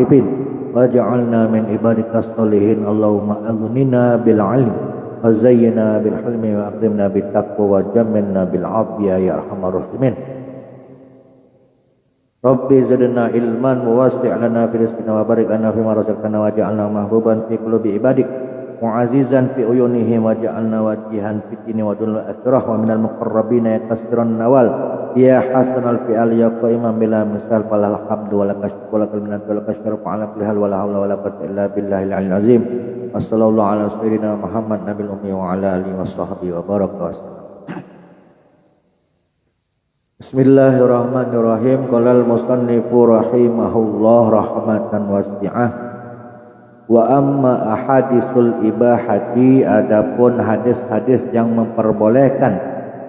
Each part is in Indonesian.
arifin waj'alna min ibadikas sholihin. Allahumma aghnina bil ilm wa zayyina bil hilmi wa akrimna bit taqwa wa jammilna bil afiyah ya arhamar rahimin. Rabbi zidna ilman wa wasi' lana fi rizqina wa barik lana fima razaqtana waj'alna mahbuban fi qulubi ibadik mu'azizan fi uyunihim waj'alna wajihan fi dini wa dunul akhirah wa minal muqarrabin ya kasiran nawal ya hasanal fi'al ya qaiman bila misal falal hamdu wa lakal syukru wa lakal minatu wa lakal syukru ala kulli hal wa la hawla wa la quwwata illa billahil aliyyil azim. Wassallallahu ala sayyidina Muhammad nabil ummi wa ala alihi washabbihi wa baraka wasallam. Bismillahirrahmanirrahim. Qalal musannifu rahimahullah rahmatan wasi'ah. Wa amma ahadisul ibahati, adapun hadis-hadis yang memperbolehkan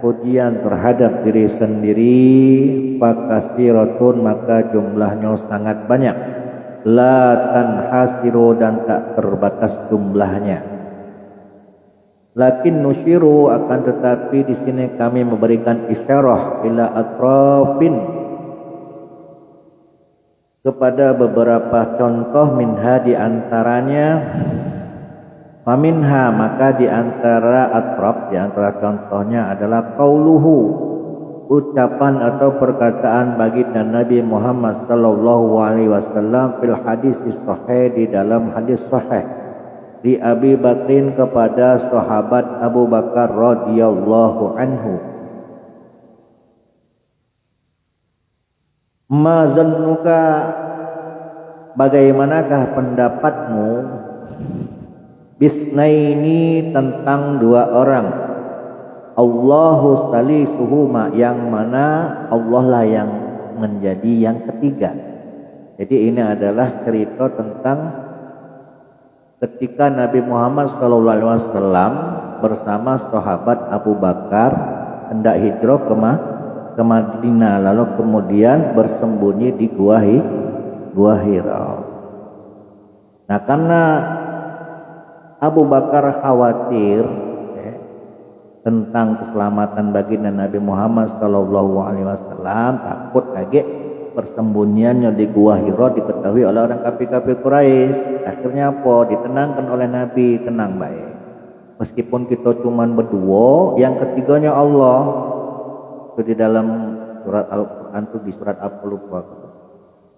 pujian terhadap diri sendiri, fakasiratun maka jumlahnya sangat banyak, la tanhasiru dan tak terbatas jumlahnya. Lakin nusyiru akan tetapi di sini kami memberikan isyarah ila atrafin kepada beberapa contoh minha di antaranya faminha maka di antara atraf di antara contohnya adalah qauluhu ucapan atau perkataan baginda Nabi Muhammad sallallahu alaihi wasallam fil hadis sahih di dalam hadis sahih di Abi Bakrin kepada sahabat Abu Bakar radhiyallahu anhu. Ma zannuka, bagaimanakah pendapatmu bisnaini tentang dua orang, Allahu salisuhuma yang mana Allah lah yang menjadi yang ketiga. Jadi ini adalah cerita tentang ketika Nabi Muhammad SAW bersama sahabat Abu Bakar hendak hijrah ke Madinah, lalu kemudian bersembunyi di Gua Hira. Nah, karena Abu Bakar khawatir tentang keselamatan baginda Nabi Muhammad SAW, takut kaget persembunyiannya di Gua Hira diketahui oleh orang kafir-kafir Quraisy. Akhirnya apa? Ditenangkan oleh Nabi, tenang baik. Meskipun kita cuma berdua, yang ketiganya Allah. Itu di dalam surat Al-Quran itu di surat apa lupa.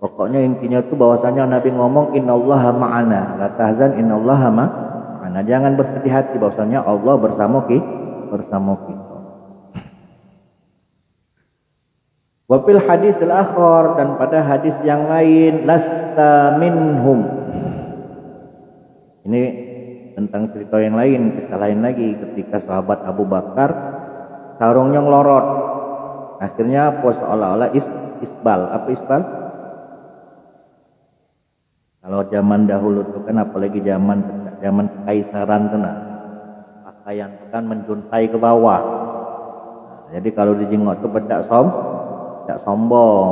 Pokoknya intinya itu bahwasanya Nabi ngomong innallaha ma'ana, la tahzan innallaha ma'ana. Jangan bersedih hati bahwasanya Allah bersama kita. Wa fil hadis al-akhar, dan pada hadis yang lain, lasta minhum. Ini tentang cerita yang lain, kisah lain lagi ketika sahabat Abu Bakar sarungnya ngelorot. Akhirnya apa, seolah-olah isbal. Apa isbal? Kalau zaman dahulu itu kan, apalagi zaman kekaisaran itu, pakaian itu kan menjuntai ke bawah. Nah, jadi kalau dijengok itu tidak sombong.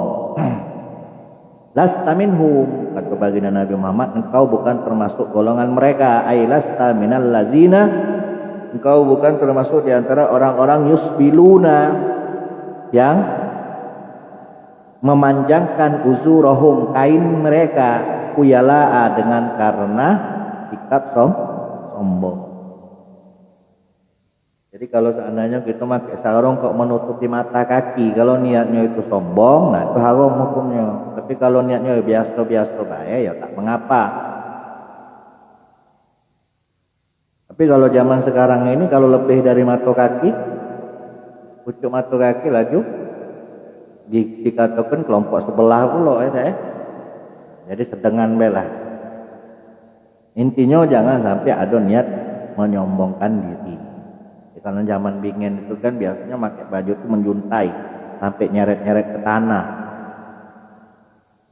Lasta minhum, kata baginda Nabi Muhammad, engkau bukan termasuk golongan mereka. Ai lasta minal lazina, engkau bukan termasuk di antara orang-orang yusbiluna yang memanjangkan uzurahum kain mereka kuyala'a dengan karena sikap sombong. Jadi kalau seandainya kita pakai sarung kok menutupi mata kaki, kalau niatnya itu sombong, nah itu haram hukumnya. Tapi kalau niatnya biasa-biasa baik, ya tak mengapa. Tapi kalau zaman sekarang ini kalau lebih dari mata kaki, pucuk mata kaki laju dikatakan kelompok sebelah pula jadi sedengan belah. Intinya jangan sampai ada niat menyombongkan diri. Karena zaman bingen itu kan biasanya pakai baju itu menjuntai sampai nyeret-nyeret ke tanah,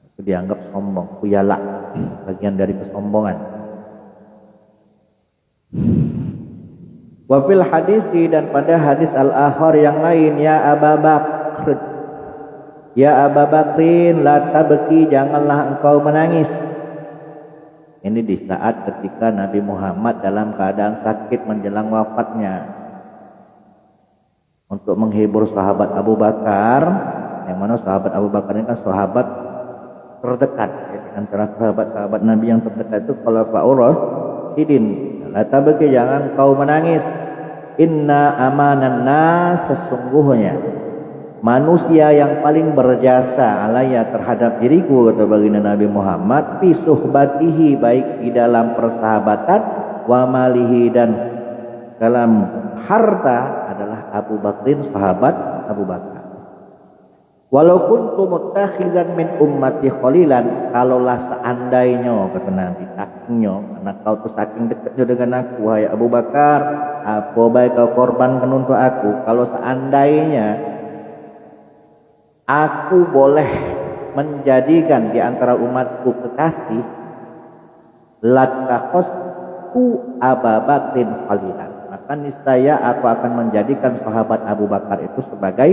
itu dianggap sombong, khuyala, bagian dari kesombongan. Wa fil hadisi, dan pada hadis al-akhar yang lain, ya Abu Bakr, ya Abu Bakrin, la tabki, janganlah engkau menangis. Ini di saat ketika Nabi Muhammad dalam keadaan sakit menjelang wafatnya. Untuk menghibur sahabat Abu Bakar, yang mana sahabat Abu Bakar ini kan sahabat terdekat ya, antara sahabat-sahabat Nabi yang terdekat itu kalau Fa'urah Sidin, la tabki, jangan kau menangis. Inna amanan nas, sesungguhnya manusia yang paling berjasa alaya terhadap diriku, kata baginda Nabi Muhammad, fi suhbatihi, baik di dalam persahabatan, wa malihi, dan dalam harta, adalah Abu Bakrin, sahabat Abu Bakar. Walau kuntu muttakhizan min ummati khalilan, kalaulah seandainya, kata Nabi, sakingnya, karena kau tuh saking dekatnya dengan aku, wahai Abu Bakar, apa baik kau korbankan untuk aku. Kalau seandainya aku boleh menjadikan di antara umatku kekasih, latakhasku Abu Bakrin khalilan, maka niscaya aku akan menjadikan sahabat Abu Bakar itu sebagai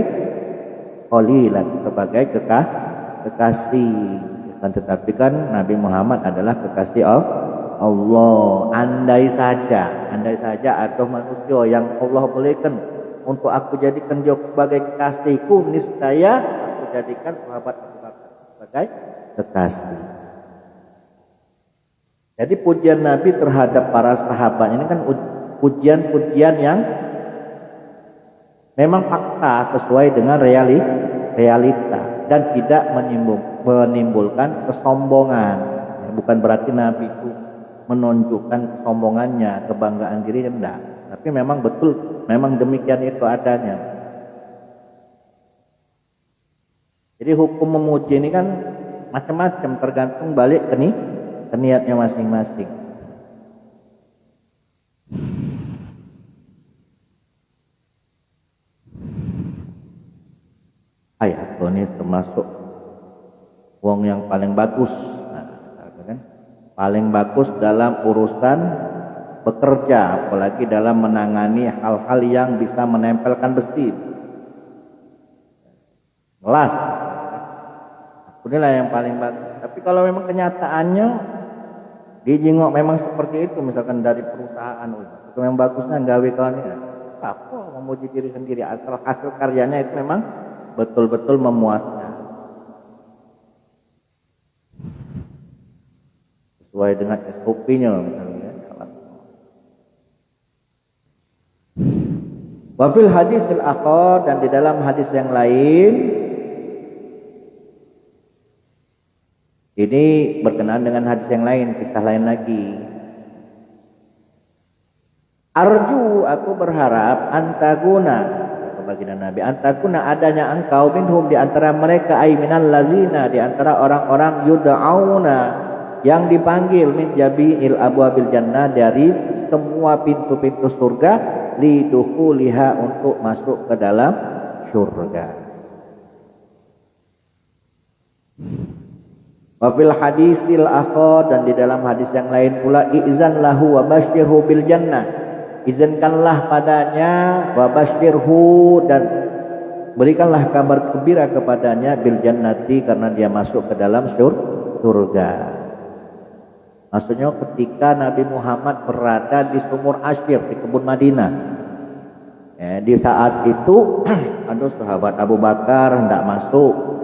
khalilan, sebagai kekasih. Dan tetapi kan Nabi Muhammad adalah kekasih Allah. Andai saja atau manusia yang Allah bolehkan untuk aku jadikan dia sebagai kekasihku, niscaya aku jadikan sahabat Abu Bakar sebagai kekasih. Jadi pujian Nabi terhadap para sahabat ini kan pujian-pujian yang memang fakta, sesuai dengan realita, dan tidak menimbulkan kesombongan. Bukan berarti Nabi itu menunjukkan kesombongannya, kebanggaan diri, enggak. Tapi memang betul, memang demikian itu adanya. Jadi hukum memuji ini kan macam-macam, tergantung balik ke niatnya masing-masing. Ayat ini termasuk wong yang paling bagus, kan? Paling bagus dalam urusan bekerja, apalagi dalam menangani hal-hal yang bisa menempelkan besi, gelas. Inilah yang paling bagus. Tapi kalau memang kenyataannya dijengok memang seperti itu, misalkan dari perusahaan, itu memang bagusnya gawe kawan ini, apa memuji diri sendiri, asal hasil karyanya itu memang betul-betul memuaskan sesuai dengan SOP-nya misalnya. Wa fil hadis al-akhar, dan di dalam hadis yang lain ini berkenaan dengan hadis yang lain, kisah lain lagi. Arju, aku berharap, antaguna, baginda Nabi, antakuna, adanya engkau, minhum, di antara mereka, ay minal lazina, di antara orang-orang, yud'auna, yang dipanggil, min jabi'il abwabil jannah, dari semua pintu-pintu surga, liduhuliha, untuk masuk ke dalam surga. Wa fil hadisil akhar, dan di dalam hadis yang lain pula, i'zan lahu wa basyirhu bil jannah, izinkanlah padanya, wa basyirhu, dan berikanlah kabar gembira kepadanya, bil jannati, karena dia masuk ke dalam surga. Maksudnya ketika Nabi Muhammad berada di Sumur Asyir, di kebun Madinah, di saat itu ada sahabat Abu Bakar hendak masuk,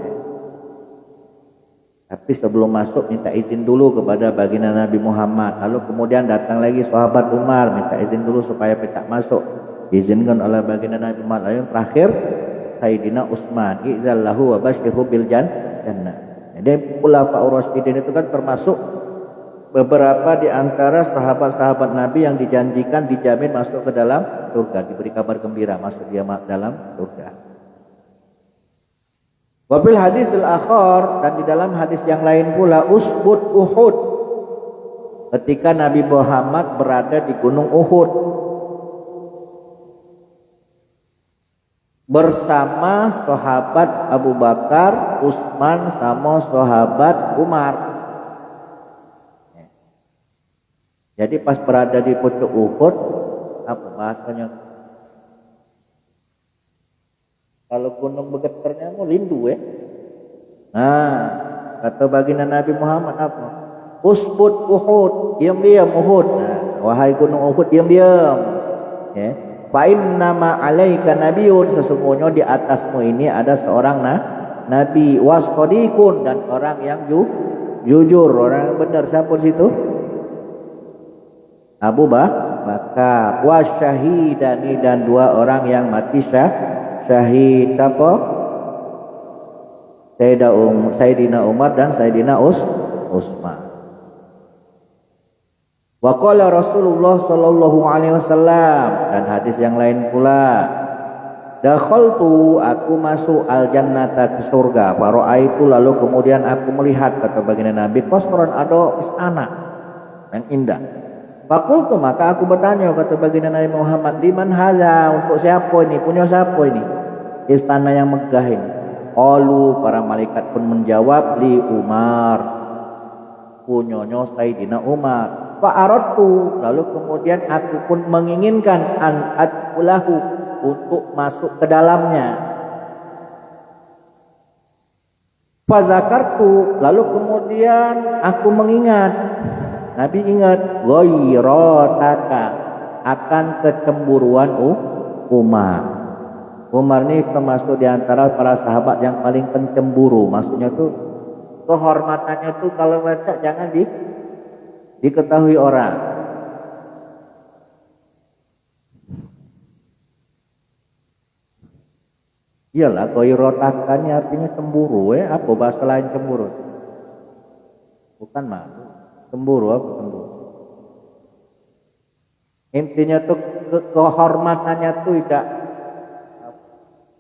tapi sebelum masuk minta izin dulu kepada baginda Nabi Muhammad. Lalu kemudian datang lagi sahabat Umar, minta izin dulu supaya tidak masuk, diizinkan oleh baginda Nabi Muhammad. Lalu yang terakhir Sayyidina Utsman, i'zallahu wa basyirhu bil jannah. Jadi khulafaur rasyidin itu kan termasuk beberapa di antara sahabat-sahabat Nabi yang dijanjikan, dijamin masuk ke dalam surga, diberi kabar gembira masuk dia dalam surga. Wabil hadis al-akhar, dan di dalam hadis yang lain pula, usbud Uhud, ketika Nabi Muhammad berada di gunung Uhud bersama sahabat Abu Bakar, Utsman, sama sahabat Umar. Jadi pas berada di puncak Uhud, apa bahasanya? Kalau gunung bergetarnya mau lindu ya. Nah, kata baginda Nabi Muhammad apa? Usbud Uhud, diam-diam Uhud. Nah, wahai gunung Uhud, diam-diam. Ya. Fa innama 'alaika nabiyyun, sesungguhnya di atasmu ini ada seorang nabi, wasqadiqun, dan orang yang jujur, orang benar. Siapa di situ? Abu Bakar. Wasyahidani, dan 2 orang yang mati syahid. Siapa? Sayyidina Umar dan Sayyidina Utsman. Wa qala Rasulullah sallallahu alaihi wasallam, dan hadis yang lain pula, dakhaltu, aku masuk al-jannata, ke surga, fara'aitu, lalu kemudian aku melihat, kata baginda Nabi, qasran, ada istana yang indah. Fakultu, maka aku bertanya, kata baginda Nabi Muhammad, liman haza, untuk siapa ini, punya siapa ini istana yang megah ini? Qalu, para malaikat pun menjawab, li Umar, punyanya Sayyidina Umar. Fa'aradtu, lalu kemudian aku pun menginginkan an adkhulahu, untuk masuk ke dalamnya. Fazakartu, lalu kemudian aku mengingat, Nabi ingat, ghairataka, akan kecemburuan Umar. Umar ini termasuk di antara para sahabat yang paling pencemburu. Maksudnya tuh kehormatannya tuh kalau baca jangan diketahui orang. Iyalah, ghairatakanya artinya cemburu. Apa bahasa lain cemburu? Bukan malu. Cemburu apa cemburu? Intinya tuh kehormatannya tuh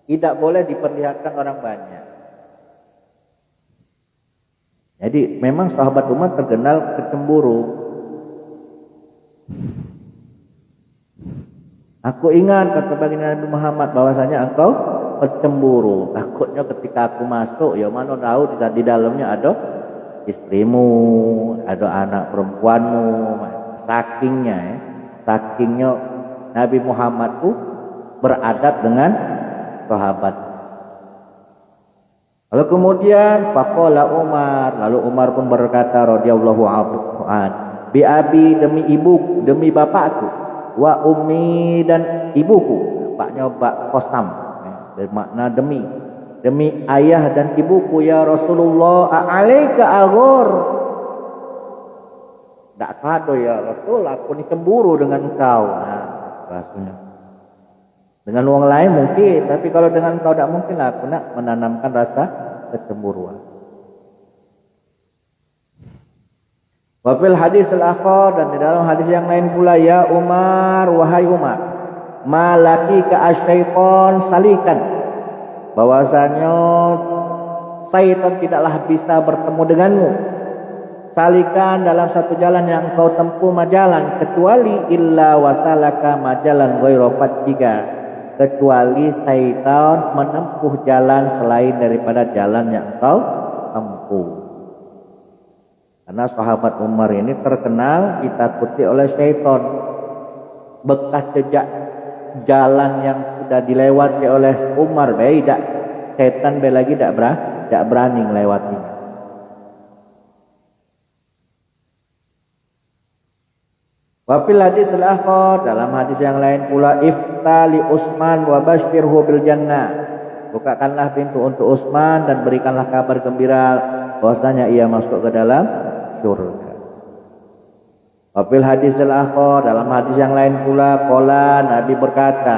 tidak boleh diperlihatkan orang banyak. Jadi memang sahabat Umar terkenal kecemburu. Aku ingat, kata baginda Nabi Muhammad, bahwasanya engkau pencemburu. Takutnya ketika aku masuk, ya mana tahu di dalamnya ada istrimu, ada anak perempuanmu. Sakingnya Nabi Muhammad tuh beradab dengan sahabat. Lalu kemudian faqala Umar, lalu Umar pun berkata radhiyallahu anhu, bi abi, demi ibu, demi bapakku, wa ummi, dan ibuku. Bapaknya Bak Qasam, bermakna demi ayah dan ibuku, ya Rasulullah, a'alaika aghor. Tak kado ya Rasul, aku ni cemburu dengan engkau. Bahasanya. Dengan orang lain mungkin, tapi kalau dengan kau tak mungkin lah aku nak menanamkan rasa kecemburuan. Wa fil hadis al-akhar, dan di dalam hadis yang lain pula, ya Umar, wahai Umar, malaki ka asyaiton salikan, bahwasanya syaitan tidaklah bisa bertemu denganmu, salikan dalam satu jalan yang kau tempuh majalan, kecuali illa wasalaka majalan ghairu fattiga, kecuali syaitan menempuh jalan selain daripada jalan yang kau tempuh. Karena sahabat Umar ini terkenal ditakuti oleh syaitan. Bekas jejak jalan yang sudah dilewati oleh Umar, beda syaitan lagi tidak berani melewatinya. Wafil hadis al-akhar, dalam hadis yang lain pula, iftali Utsman wa basyirhu bil jannah, bukakanlah pintu untuk Utsman dan berikanlah kabar gembira bahwasanya ia masuk ke dalam surga. Wafil hadis al-akhar, dalam hadis yang lain pula, qala, Nabi berkata,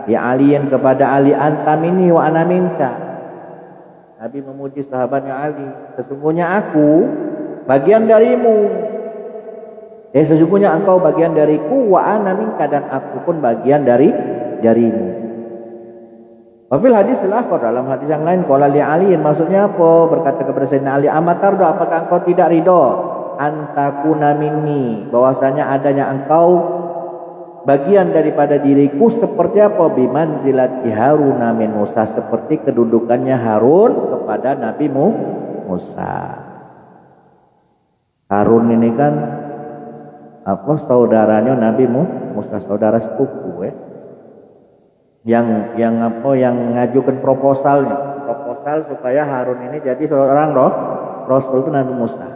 ya Aliin, kepada Ali, anta minni wa ana minka. Nabi memuji sahabatnya Ali, sesungguhnya aku bagian darimu. Sesungguhnya engkau bagian dariku, wa ana minka, dan aku pun bagian darimu. Wafil hadis al-akhar, dalam hadis yang lain, qala li Aliin, maksudnya apa? Berkata kepada Sayyidina Ali, amatardo, apakah engkau tidak ridho antakuna minni, bahwasanya adanya engkau bagian daripada diriku, seperti apa? Bimanzilati Harun min Musa, seperti kedudukannya Harun kepada Nabi Musa. Harun ini kan saudaranya Nabi Musa, saudara sepupu yang ngajukan proposal supaya Harun ini jadi seorang Rasul itu Nabi Musa.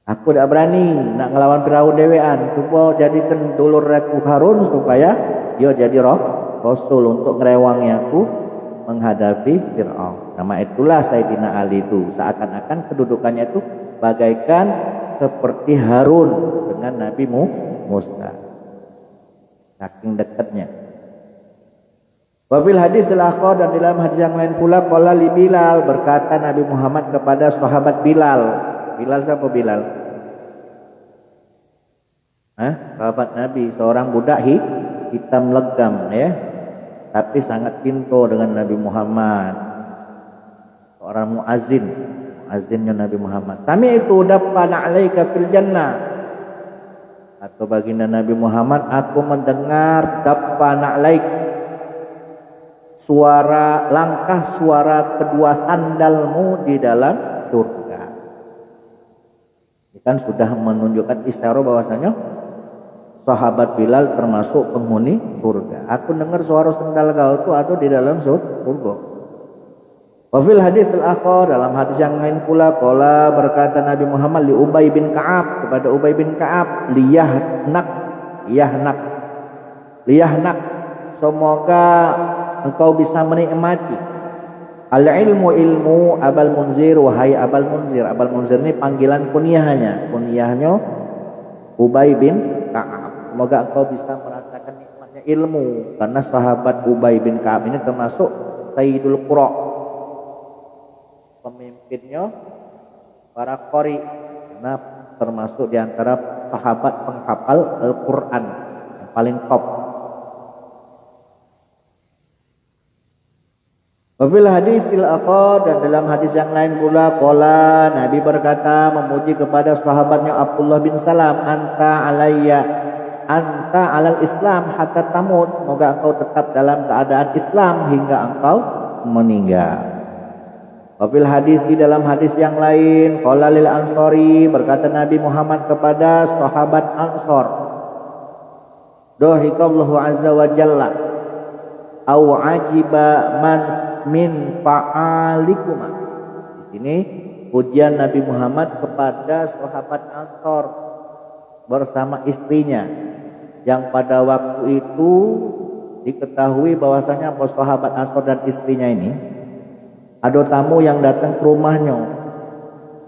Aku tidak berani nak ngelawan Firaun dewean, coba jadikan dulur aku Harun supaya dia jadi Rasul untuk ngerewangi aku menghadapi Fir'aun. Nama itulah Sayyidina Ali itu seakan-akan kedudukannya itu bagaikan seperti Harun dengan Nabi Musa. Saking dekatnya. Wabil hadis al-akhar, dan dalam hadis yang lain pula, qala li Bilal, berkata Nabi Muhammad kepada sahabat Bilal. Bilal siapa Bilal? Sahabat Nabi, seorang budak hitam legam ya, tapi sangat pintar dengan Nabi Muhammad. Seorang muazzinnya Nabi Muhammad. Sami itu daffana alaika fil jannah. Atau baginda Nabi Muhammad, aku mendengar daffana alaik, suara langkah, suara kedua sandalmu di dalam surga. Ini kan sudah menunjukkan isyarat bahwasanya sahabat Bilal termasuk penghuni surga. Aku dengar suara sandal kau itu ada di dalam surga. Wafil hadis al-akhar, dalam hadis yang lain pula, qala, berkata Nabi Muhammad li Ubay bin Ka'ab, kepada Ubay bin Ka'ab, liyahnak, semoga engkau bisa menikmati al-ilmu Abal Munzir, wahai Abal Munzir. Abal Munzir ini panggilan kunyahnya Ubay bin Ka'ab. Semoga engkau bisa merasakan nikmatnya ilmu, karena sahabat Ubay bin Ka'ab ini termasuk Sayyidul Qura, pemimpinnya para qari, karena termasuk diantara sahabat penghafal Al-Quran yang paling top. Wafil hadis il-akhar, dan dalam hadis yang lain pula, qala, Nabi berkata memuji kepada sahabatnya Abdullah bin Salam, anta alal Islam hatta tamut, semoga engkau tetap dalam keadaan Islam hingga engkau meninggal. Wafil hadis, di dalam hadis yang lain, qala lil Ansari, berkata Nabi Muhammad kepada sahabat Ansor, dohikallahu azza wa jalla au ajiba man min fa'alikuma. Di sini pujian Nabi Muhammad kepada sahabat Ansor bersama istrinya, yang pada waktu itu diketahui bahwasanya sahabat Ansor dan istrinya ini ada tamu yang datang ke rumahnya,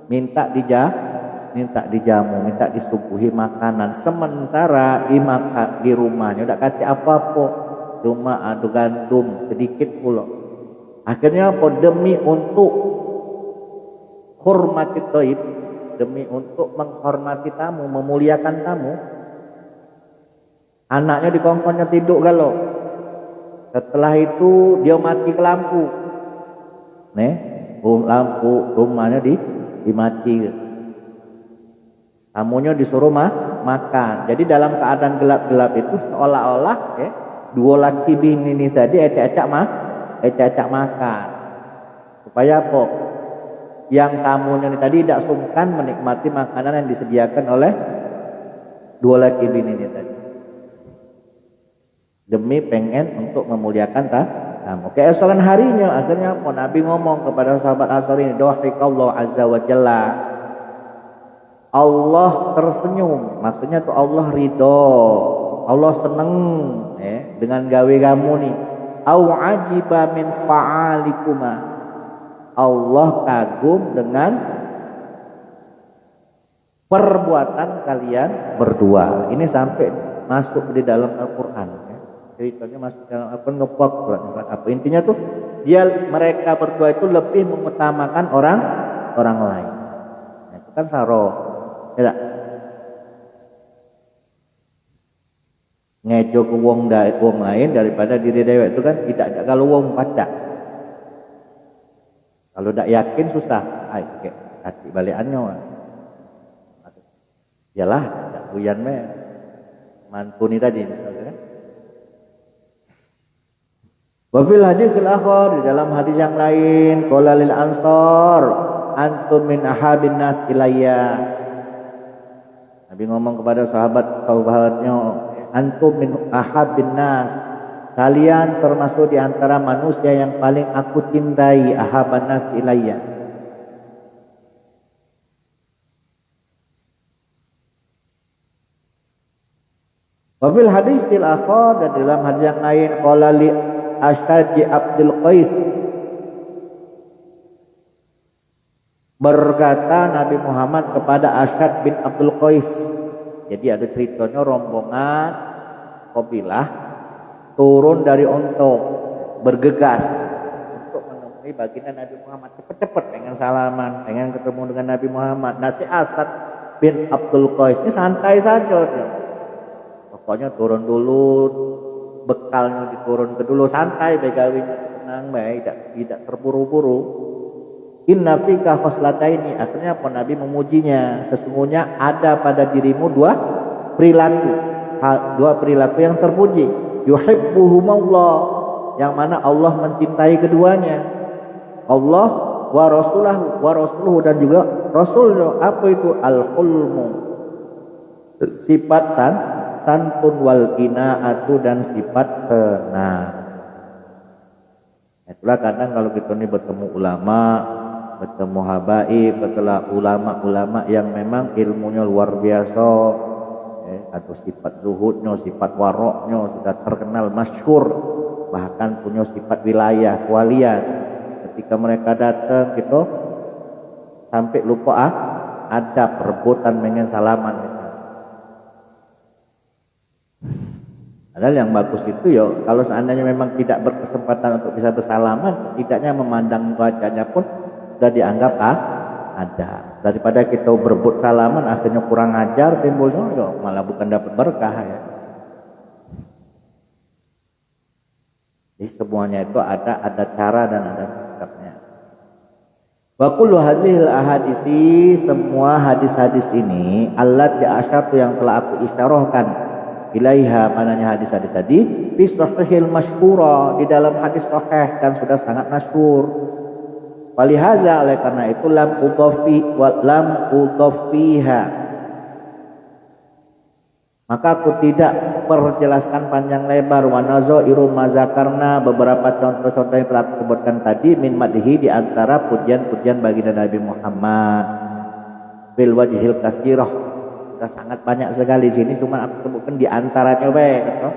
minta dijamu, minta disuguhi makanan. Sementara di rumahnya udah kasih apa-apa, cuma ada gandum sedikit pula. Akhirnya apa? Demi untuk hormati taib, demi untuk menghormati tamu, memuliakan tamu, anaknya dikongkonnya tidur galau. Setelah itu dia mati ke lampu. Lampu rumahnya dimati. Tamunya disuruh makan. Jadi dalam keadaan gelap-gelap itu seolah-olah dua laki bini ini tadi ecek-ecek makan. Supaya apa? Yang tamunya ini tadi tidak sungkan menikmati makanan yang disediakan oleh dua laki bini ini tadi. Demi pengen untuk memuliakan tamu. Keesokan harinya akhirnya Nabi ngomong kepada sahabat Ansar ini, dohikallahu azza wa jalla, Allah tersenyum, maksudnya tuh Allah ridho, Allah seneng dengan gawe kamu nih. Au ajiba min fa'alikuma, Allah kagum dengan perbuatan kalian berdua. Ini sampai masuk di dalam Al-Quran. Ceritanya masuk dalam apa intinya tuh mereka berdua itu lebih mengutamakan orang lain. Nah, itu kan saro, tidak ngejo ke wong lain daripada diri dewek, itu kan tidak kalau wong pacak. Kalau tidak yakin susah, hati balikannya. Yalah, tidak buyan mantuni tadi misalnya. Wafil hadis al-akhar, di dalam hadis yang lain, qala lil Ansar, antum min ahabin nas ilayya. Nabi ngomong kepada sahabatnya, antum min ahabin nas, kalian termasuk di antara manusia yang paling aku cintai, ahaban nas ilayya. Wafil hadis al-akhar, dan dalam hadis yang lain, qala li Asyad Abdul Qais. Berkata Nabi Muhammad kepada Asyad bin Abdul Qais. Jadi ada ceritanya rombongan kabilah turun dari onto, bergegas untuk menemui baginda Nabi Muhammad. Cepat-cepat pengen salaman, pengen ketemu dengan Nabi Muhammad. Nah si Asyad bin Abdul Qais ini santai saja. Pokoknya turun dulu, bekalnya diturun ke dulu, santai begawinya, tenang baik, tidak terburu-buru. Inna fika khoslataini, akhirnya pun Nabi memujinya, sesungguhnya ada pada dirimu dua perilaku yang terpuji. Yuhibbuhumullah, yang mana Allah mencintai keduanya. Allah wa rasuluhu dan juga rasulnya. Apa itu? Al-hulmu, sifat santun, wal qinaatu dan sifat tenang. Itulah kadang kalau kita ini bertemu ulama, bertemu habaib, setelah ulama-ulama yang memang ilmunya luar biasa, atau sifat zuhudnya, sifat waroknya sudah terkenal masyhur, bahkan punya sifat wilayah kewalian. Ketika mereka datang gitu sampai lupa ada perebutan pengen salaman misalnya. Padahal yang bagus itu ya kalau seandainya memang tidak berkesempatan untuk bisa bersalaman, tidaknya memandang wajahnya pun sudah dianggap ada. Daripada kita berebut salaman akhirnya kurang ajar timbulnya, ya malah bukan dapat berkah ya. Jadi semuanya itu ada cara dan ada sikapnya. Wa kullu hazil ahadisi, semua hadis-hadis ini allati asyatu yang telah aku isyarahkan ilaiha, mananya hadis-hadis tadi fi sahihil masyhura, di dalam hadis sahih dan sudah sangat masyhur. Walihaza, oleh karena itu lam udhafiha, maka aku tidak perjelaskan panjang lebar wa nazairu mazakarna, beberapa contoh-contoh yang telah aku sebutkan tadi min madhi, di antara pujian-pujian baginda Nabi Muhammad bil wajhil kasirah, sudah sangat banyak sekali di sini, cuma aku sebutkan di antaranya kata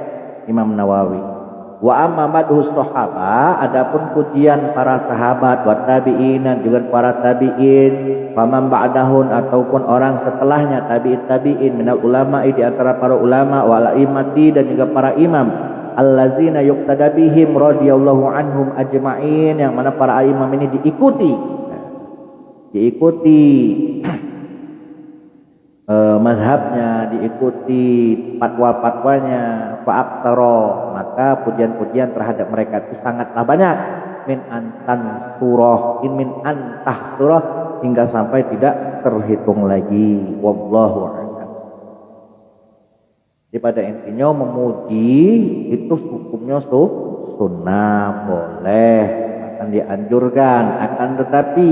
Imam Nawawi. Wa amma madhus sahaba, adapun pujian para sahabat, wa tabi'in dan juga para tabi'in, faman ba'dahun ataupun orang setelahnya, tabi'in minal ulama, di antara para ulama, wal a'immati dan juga para imam, allazina yuqtada bihim radhiyallahu anhum ajma'in, yang mana para imam ini diikuti mazhabnya, diikuti fatwa-fatwanya, fa'aktaro, maka pujian-pujian terhadap mereka itu sangatlah banyak, min antah surah hingga sampai tidak terhitung lagi. Wallahu a'lam. Jadi pada intinya memuji itu hukumnya sunnah, boleh, akan dianjurkan, akan tetapi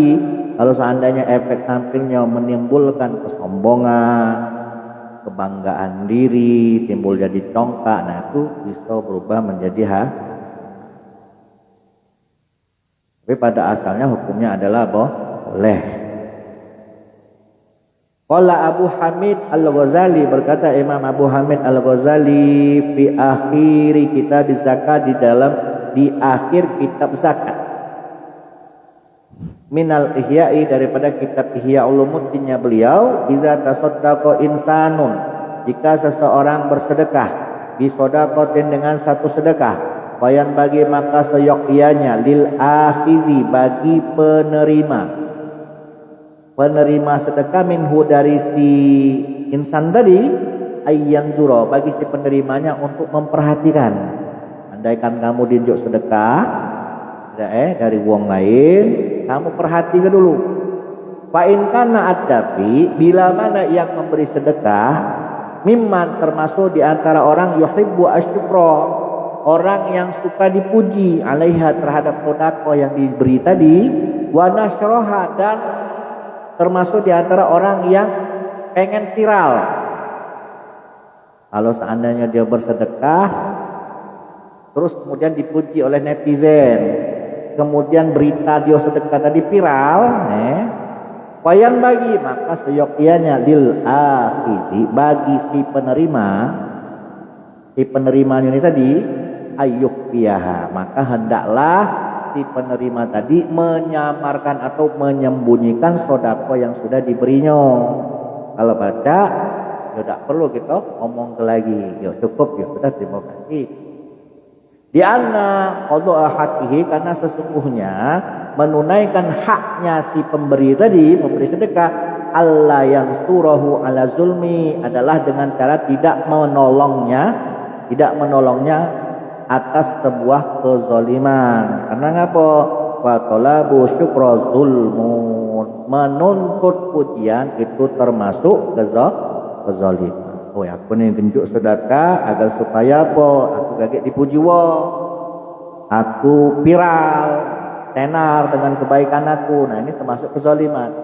kalau seandainya efek sampingnya menimbulkan kesombongan, kebanggaan diri, timbul jadi congkak, nah itu bisa berubah menjadi tapi pada asalnya hukumnya adalah boleh. Qala Abu Hamid Al-Ghazali, berkata Imam Abu Hamid Al-Ghazali fi akhir kitab zakat, di akhir kitab zakat, minal ihya'i, daripada kitab Ihya Ulumuddinnya beliau, iza tasaddaqa insanun, jika seseorang bersedekah, bisodaqatin dengan satu sedekah, bayan bagi maka seyogyanya lil akhizi, bagi penerima sedekah, minhu dari si insan tadi, ayyan zuro, bagi si penerimanya untuk memperhatikan. Andaikan kamu diunjuk sedekah dari uang lain, kamu perhatikan dulu. Fa'in kana ad-dafi, bila mana yang memberi sedekah, mimman termasuk di antara orang yuhibbu asyukra, orang yang suka dipuji, alaiha terhadap sedekah yang diberi tadi, wa nasyraha, dan termasuk di antara orang yang pengen viral. Kalau seandainya dia bersedekah terus kemudian dipuji oleh netizen, kemudian berita dia sedekah tadi viral, wayan bagi maka seyogyanya lil akhizi, bagi si penerima ini tadi, ayyukhfiyaha, maka hendaklah si penerima tadi menyamarkan atau menyembunyikan sedekah yang sudah diberinya. Kalau baca ya tidak perlu kita ngomong lagi, ya cukup, ya sudah, terima kasih. Di anna qadha haqqihi, karena sesungguhnya menunaikan haknya si pemberi tadi, pemberi sedekah, Allah yang surahu ala zulmi, adalah dengan cara tidak menolongnya atas sebuah kezaliman. Karena ngapa? Wa talabu syukra zulmun, menuntut pujian itu termasuk kezaliman. Oh ya, aku ni genjuk sedekah agar supaya apa? Aku gagek dipuji aku viral, tenar dengan kebaikan aku. Nah, ini termasuk kezaliman.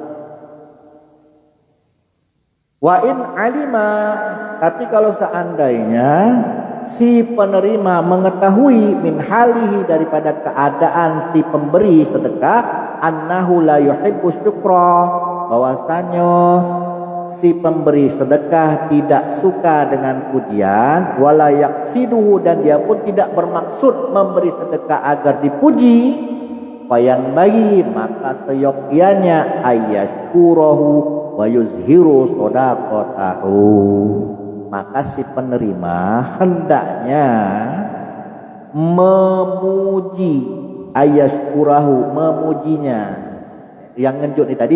Wa in alima, tapi kalau seandainya si penerima mengetahui min halihi, daripada keadaan si pemberi sedekah, annahu la yuhibbu syukra, bahwasanya si pemberi sedekah tidak suka dengan pujian, wala yaqsiduhu, dan dia pun tidak bermaksud memberi sedekah agar dipuji, fayan bagi, maka seyogyanya ayyashkurahu wa yuzhiru shadaqatahu, maka si penerima hendaknya memuji, ayyashkurahu, memujinya. Yang ngenjuk ni tadi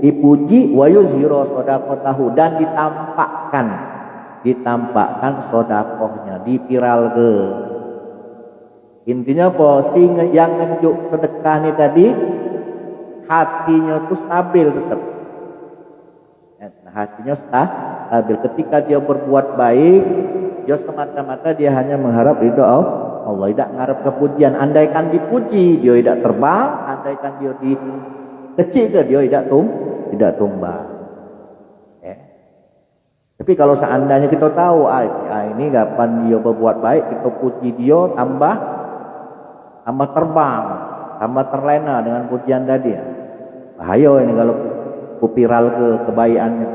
dipuji, wa yuzhiru shadaqatahu, dan ditampakkan sedekahnya, diviral ke. Intinya apa? Si yang ngenjuk sedekah ni tadi hatinya tu stabil tetap. Hatinya stabil. Ketika dia berbuat baik, dia semata-mata dia hanya mengharap ridha Allah, tidak mengharap kepujian. Andaikan dipuji, dia tidak terbang. Andaikan dia dikecil, dia tidak tumbang. Ya. Tapi kalau seandainya kita tahu, ini kapan dia berbuat baik, kita puji dia, tambah terbang, tambah terlena dengan pujian tadi. Bahaya ini kalau viral ke kebaikannya.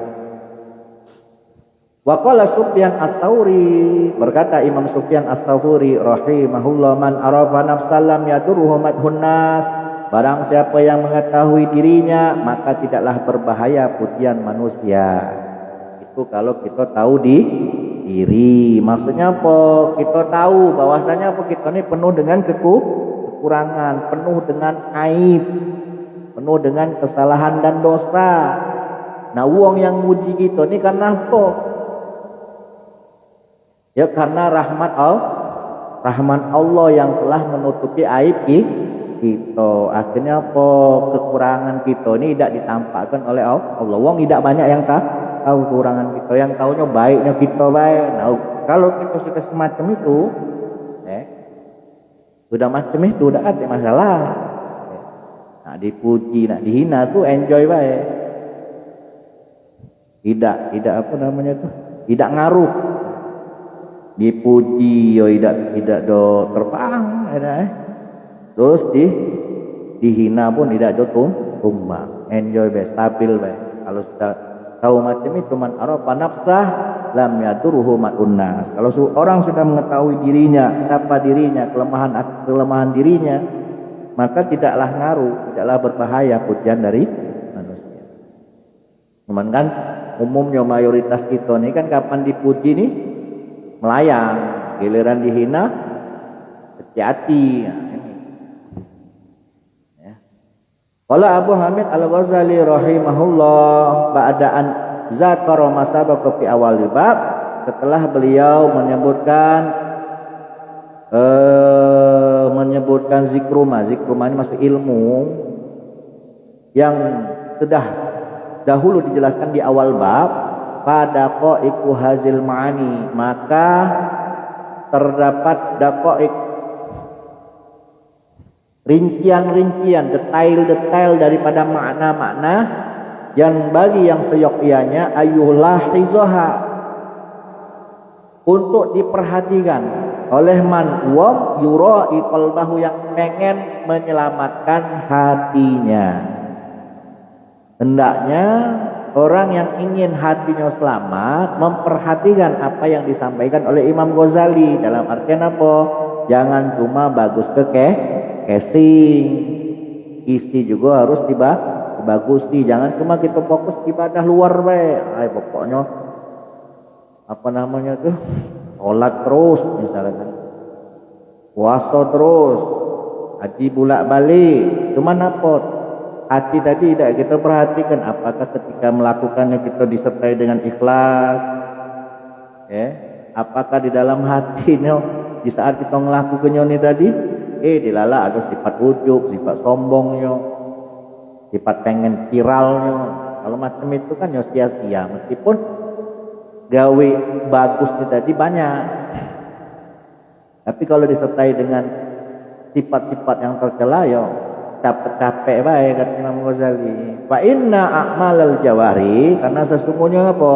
Wa qala Sufyan Ats-Tsauri, berkata Imam Sufyan Ats-Tsauri rahimahullah, man arafa nafsan lam yadurruhu madhun nas, barang siapa yang mengetahui dirinya maka tidaklah berbahaya pujian manusia. Itu kalau kita tahu diri. Maksudnya apa? Kita tahu bahwasanya apa, kita ini penuh dengan kekurangan, penuh dengan aib, penuh dengan kesalahan dan dosa. Nah, wong yang muji kita ini karena apa? Ya karena rahmat Allah yang telah menutupi aib kita. Akhirnya apa? Kekurangan kita ini tidak ditampakkan oleh Allah. Wong tidak banyak yang tahu kekurangan kita, yang tahunya baiknya kita baik. Nah, kalau kita sudah semacam itu, sudah macam itu, tidak ada masalah. Nak dipuji, nak dihina tu enjoy baik. Tidak apa namanya tu? Tidak ngaruh. Dipuji yo tidak do terbang, terus dihina pun tidak do tumbang. Enjoy baik, stabil baik. Kalau sudah tahu macam itu, man arafa nafsah lam yadurruhu madhun nas. Kalau orang sudah mengetahui dirinya, apa dirinya, kelemahan dirinya, maka tidaklah ngaruh, tidaklah berbahaya pujian dari manusia. Cuman kan umumnya mayoritas kita ni kan kapan dipuji ni melayang, giliran dihina hati-hati. Qala Abu Hamid Al-Ghazali rahimahullah, ba'daan zakara masabaqa fi awal bab, setelah beliau menyebutkan zikruma ini masuk ilmu yang sudah dahulu dijelaskan di awal bab, pada qaiqu hazil ma'ani, maka terdapat daqaiq, rincian-rincian, detail-detail daripada makna-makna yang bagi yang seyogyanya ayyulahizaha, untuk diperhatikan oleh man wong yurai qalbahu, yang pengen menyelamatkan hatinya. Hendaknya orang yang ingin hatinya selamat memperhatikan apa yang disampaikan oleh Imam Ghazali. Dalam artian apa? jangan cuma bagus ke casing, isi juga harus dibagusi. Jangan cuma kita fokus ibadah luar pokoknya apa namanya tuh, sholat terus misalnya, puasa terus, haji bolak-balik, cuman apa? Hati tadi tidak kita perhatikan, apakah ketika melakukannya kita disertai dengan ikhlas, apakah di dalam hatinya di saat kita melakukannya ini tadi, dilala ada sifat ujub, sifat sombongnya, sifat pengen viralnya. Kalau macam itu kan ya sia-sia, meskipun gawe bagus ini tadi banyak, tapi kalau disertai dengan sifat-sifat yang tercela ya capek-capek baik, kata Imam Ghazali. Fa inna a'malal jawari, karena sesungguhnya apa?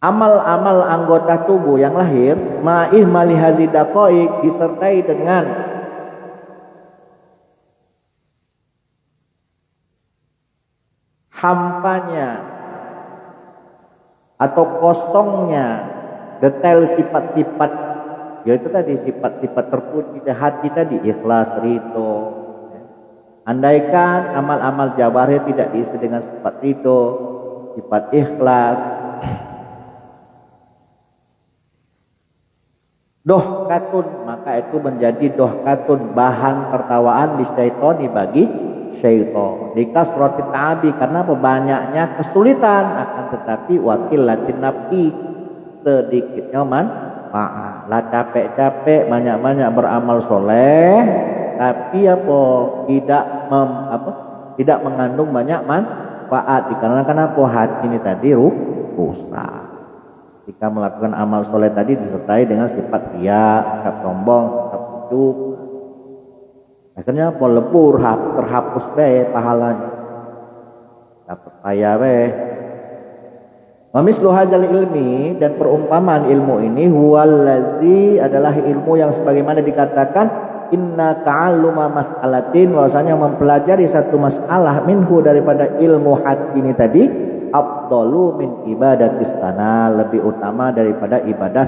Amal-amal anggota tubuh yang lahir ma'ih malihazi daqaiq, disertai dengan hampanya atau kosongnya detail sifat-sifat, yaitu tadi sifat-sifat terpuji di hati tadi, ikhlas, ridho. Andaikan amal-amal jawarih tidak diisi dengan sifat ridho, sifat ikhlas, dohkatun, maka itu menjadi dohkatun, bahan tertawaan li syaitoni, bagi syaitan. Dikasroti ta'abi, karena banyaknya kesulitan, akan tetapi wakil latin nabi, sedikitnya manfaat. Lah capek-capek banyak-banyak beramal soleh, tapi tidak mengandung banyak manfaat, dikarenakan apa? Hati ini tadi rusak. Jika melakukan amal soleh tadi disertai dengan sifat riya, sikap sombong, sikap ujub, akhirnya apa? Lebur, terhapus pahalanya, dapat payah Mamislu hadzal ilmi, dan perumpamaan ilmu ini huwallazi, adalah ilmu yang sebagaimana dikatakan inna ta'alluma mas'alatin, bahwasanya mempelajari satu masalah minhu, daripada ilmu hati ini tadi, afdalu min ibadatis sana, lebih utama daripada ibadah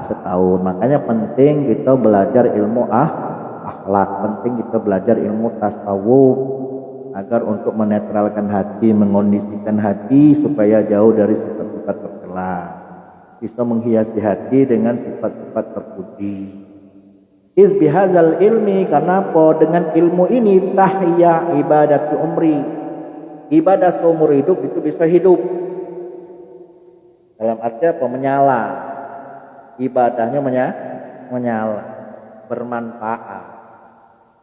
setahun. Makanya penting kita belajar ilmu akhlak, penting kita belajar ilmu tasawuf, agar untuk menetralkan hati, mengondisikan hati supaya jauh dari sifat-sifat tercela, bisa menghiasi hati dengan sifat-sifat terpuji. Iz bihazal ilmi, karena apa? Dengan ilmu ini tahya ibadatu umri, ibadah seumur hidup itu bisa hidup. Dalam arti apa? Menyala. Ibadahnya menyala, bermanfaat,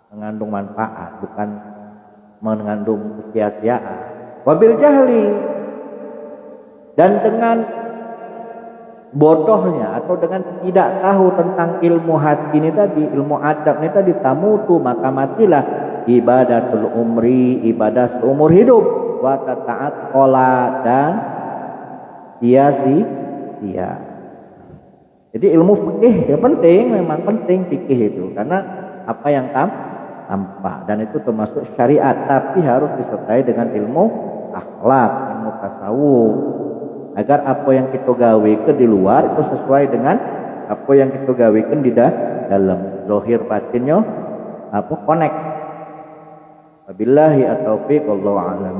mengandung manfaat, bukan mengandung kesia-siaan. Wabil jahli, dan dengan bodohnya atau dengan tidak tahu tentang ilmu hati ini tadi, ilmu adab ini tadi, tamutu, maka matilah ibadatul umri, ibadah seumur hidup, wa tata'at qola, dan sia-sia. Jadi ilmu fikih ya penting, memang penting fikih itu, karena apa yang tampak, dan itu termasuk syariat, tapi harus disertai dengan ilmu akhlak, ilmu tasawuf, agar apa yang kita gawekan di luar itu sesuai dengan apa yang kita gawekan di dalam, zahir batinnya connect. Wabillahi at-taufiq, wallahu a'lam.